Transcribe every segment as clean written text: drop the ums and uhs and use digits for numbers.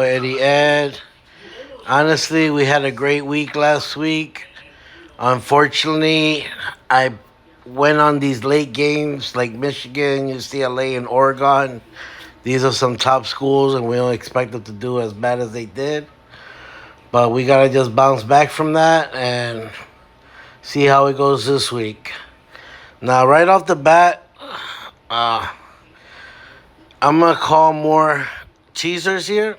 Eddie Ed. Honestly, we had a great week last week. Unfortunately, I went on these late games like Michigan, UCLA, and Oregon. These are some top schools, and we don't expect them to do as bad as they did. But we gotta just bounce back from that and see how it goes this week. Now, right off the bat, uh, I'm gonna call more teasers here.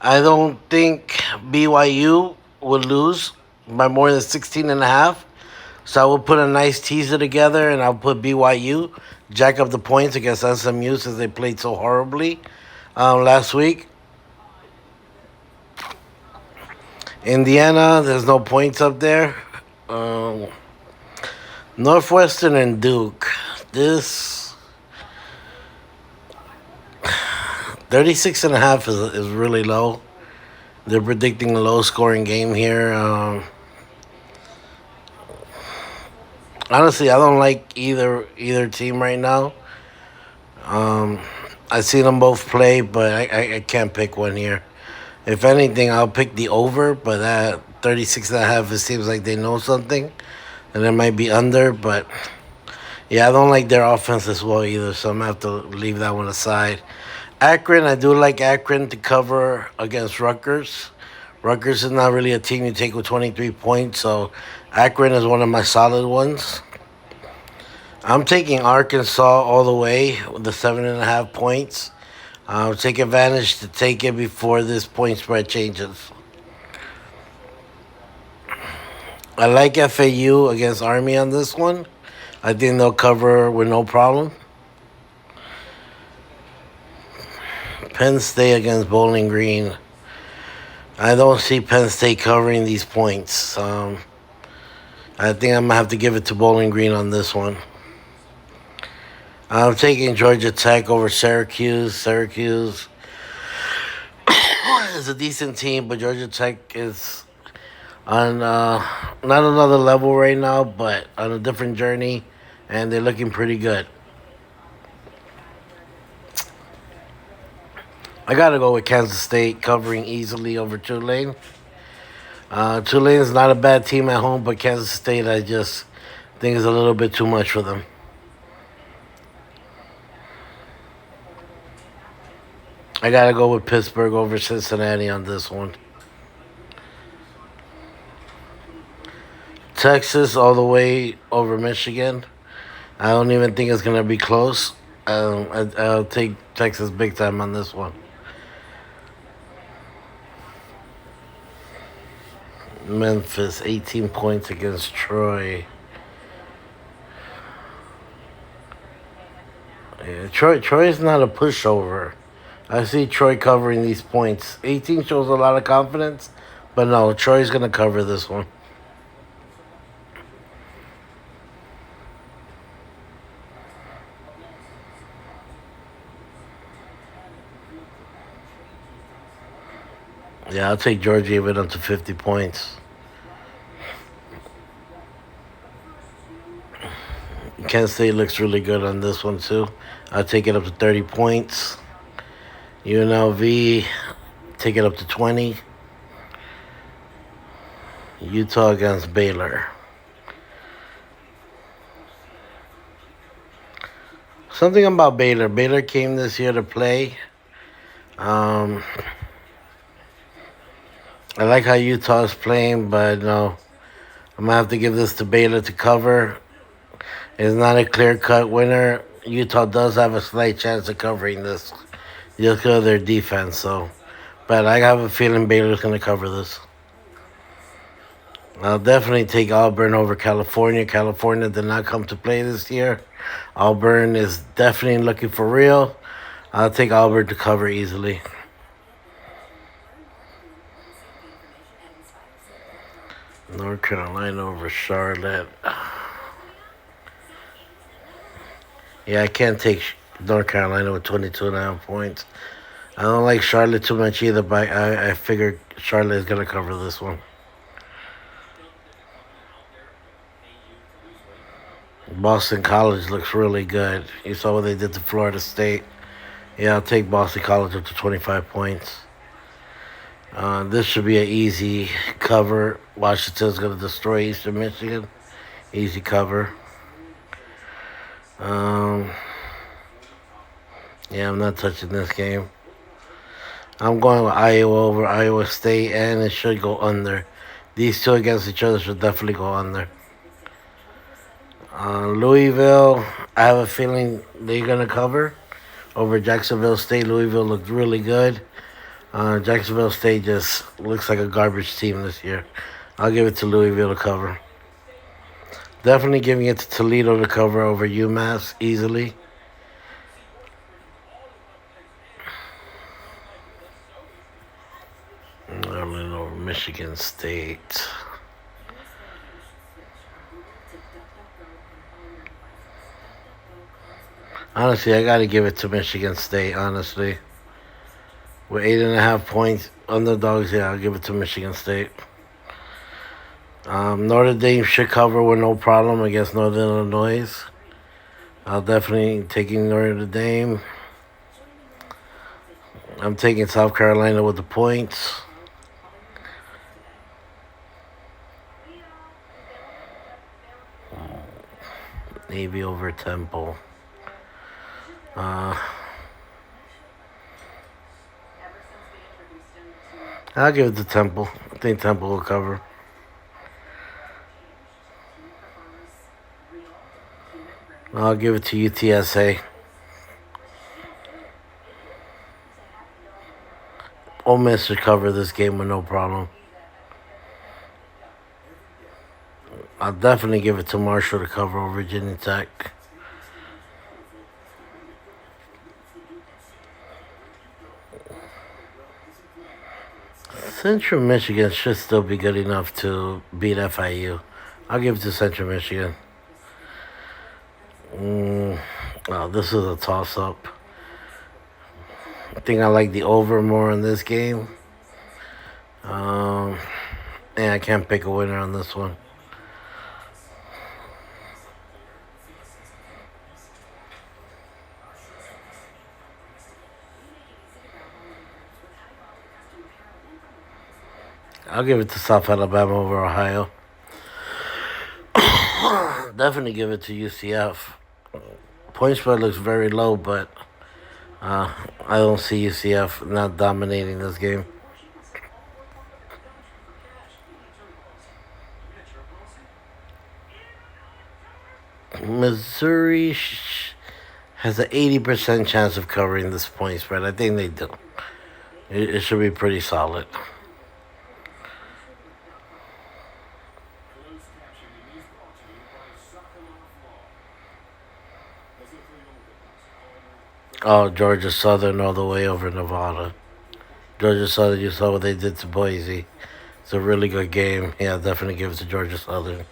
I don't think BYU will lose by more than 16 and a half. So I will put a nice teaser together and I'll put BYU, jack up the points against SMU since they played so horribly last week. Indiana, there's no points up there. Um, Northwestern and Duke. This 36 and a half is really low. They're predicting a low scoring game here. Honestly, I don't like either team right now. Um, I see them both play, but I can't pick one here. If anything, I'll pick the over, but at 36 and a half, it seems like they know something, and it might be under. But yeah, I don't like their offense as well either, so I'm gonna have to leave that one aside. Akron, I do like Akron to cover against Rutgers. Rutgers is not really a team you take with 23 points, so Akron is one of my solid ones. I'm taking Arkansas all the way with the 7.5 points. I'll take advantage to take it before this point spread changes. I like FAU against Army on this one. I think they'll cover with no problem. Penn State against Bowling Green. I don't see Penn State covering these points. I think I'm going to have to give it to Bowling Green on this one. I'm taking Georgia Tech over Syracuse. Syracuse is a decent team, but Georgia Tech is on not another level right now, but on a different journey, and they're looking pretty good. I gotta go with Kansas State covering easily over Tulane. Tulane is not a bad team at home, but Kansas State I just think is a little bit too much for them. I gotta go with Pittsburgh over Cincinnati on this one. Texas all the way over Michigan. I don't even think it's gonna be close. I'll take Texas big time on this one. Memphis 18 points against Troy. Yeah, Troy is not a pushover. I see Troy covering these points. 18 shows a lot of confidence, but no, Troy's gonna cover this one. Yeah, I'll take Georgia even up to 50 points. Kent State looks really good on this one too. I'll take it up to 30 points. UNLV, take it up to 20. Utah against Baylor. Something about Baylor. Baylor came this year to play. Um, I like how Utah's playing, but no, I'm gonna have to give this to Baylor to cover. It's not a clear-cut winner. Utah does have a slight chance of covering this, just because of their defense. So, but I have a feeling Baylor's gonna cover this. I'll definitely take Auburn over California. California did not come to play this year. Auburn is definitely looking for real. I'll take Auburn to cover easily. North Carolina over Charlotte. Yeah, I can't take North Carolina with 22.5 points. I don't like Charlotte too much either, but I figure Charlotte is going to cover this one. Boston College looks really good. You saw what they did to Florida State. Yeah, I'll take Boston College up to 25 points. This should be an easy cover. Washington's going to destroy Eastern Michigan. Easy cover. Um, yeah, I'm not touching this game. I'm going with Iowa over Iowa State, and it should go under. These two against each other should definitely go under. Louisville, I have a feeling they're going to cover over Jacksonville State. Louisville looked really good. Jacksonville State just looks like a garbage team this year. I'll give it to Louisville to cover. Definitely giving it to Toledo to cover over UMass easily. Maryland over Michigan State. Honestly, I got to give it to Michigan State, honestly. With 8.5 points, underdogs, yeah, I'll give it to Michigan State. Notre Dame should cover with no problem against Northern Illinois. I'll definitely taking Notre Dame. I'm taking South Carolina with the points. Navy over Temple. I'll give it to Temple. I think Temple will cover. I'll give it to UTSA. Ole Miss should cover this game with no problem. I'll definitely give it to Marshall to cover over Virginia Tech. Central Michigan should still be good enough to beat FIU. I'll give it to Central Michigan. Oh, this is a toss-up. I think I like the over more in this game. And I can't pick a winner on this one. I'll give it to South Alabama over Ohio. Definitely give it to UCF. Point spread looks very low, but I don't see UCF not dominating this game. Missouri has an 80% chance of covering this point spread. I think they do. It should be pretty solid. Oh, Georgia Southern all the way over Nevada. Georgia Southern, you saw what they did to Boise. It's a really good game. Yeah, definitely give it to Georgia Southern.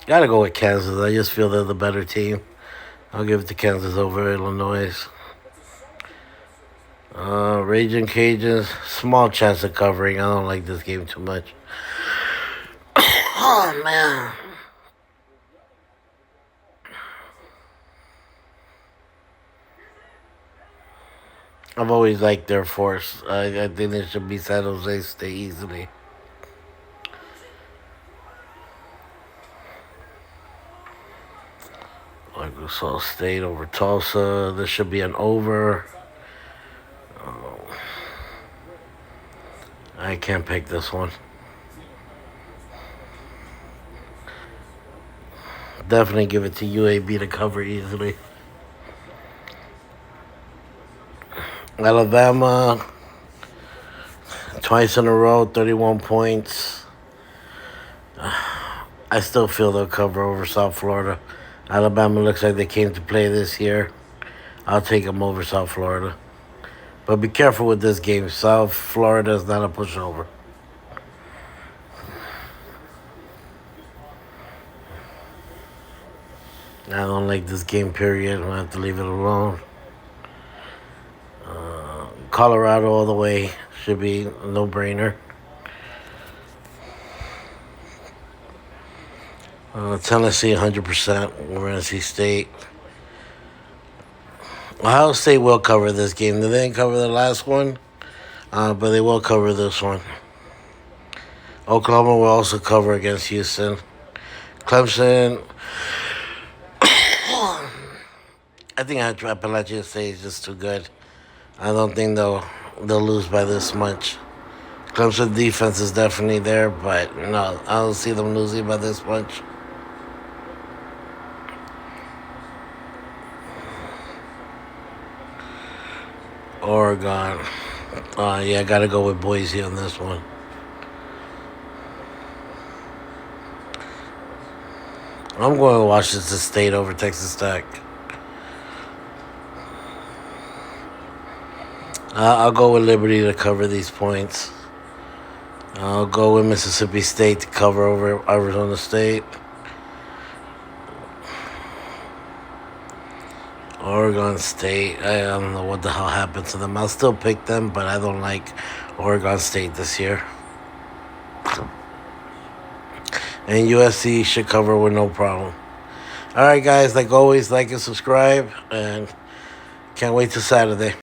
Gotta go with Kansas. I just feel they're the better team. I'll give it to Kansas over Illinois. Raging Cajuns, small chance of covering. I don't like this game too much. Oh, man. I've always liked their force. I think they should beat San Jose State easily. Arkansas State over Tulsa. This should be an over. I can't pick this one. Definitely give it to UAB to cover easily. Alabama, twice in a row, 31 points. I still feel they'll cover over South Florida. Alabama looks like they came to play this year. I'll take them over South Florida. But be careful with this game. South Florida is not a pushover. I don't like this game, period. I have to leave it alone. Colorado all the way should be a no-brainer. Tennessee 100% over NC State. Ohio State will cover this game. Did they cover the last one? but they will cover this one. Oklahoma will also cover against Houston. Clemson, I think Appalachian State is just too good. I don't think they'll lose by this much. Clemson defense is definitely there, but no, I don't see them losing by this much. Oregon. Yeah, I gotta go with Boise on this one. I'm going to Washington State over Texas Tech. I'll go with Liberty to cover these points. I'll go with Mississippi State to cover over Arizona State. Oregon State, I don't know what the hell happened to them. I'll still pick them, but I don't like Oregon State this year. And USC should cover with no problem. All right, guys, like always, like and subscribe, and can't wait till Saturday.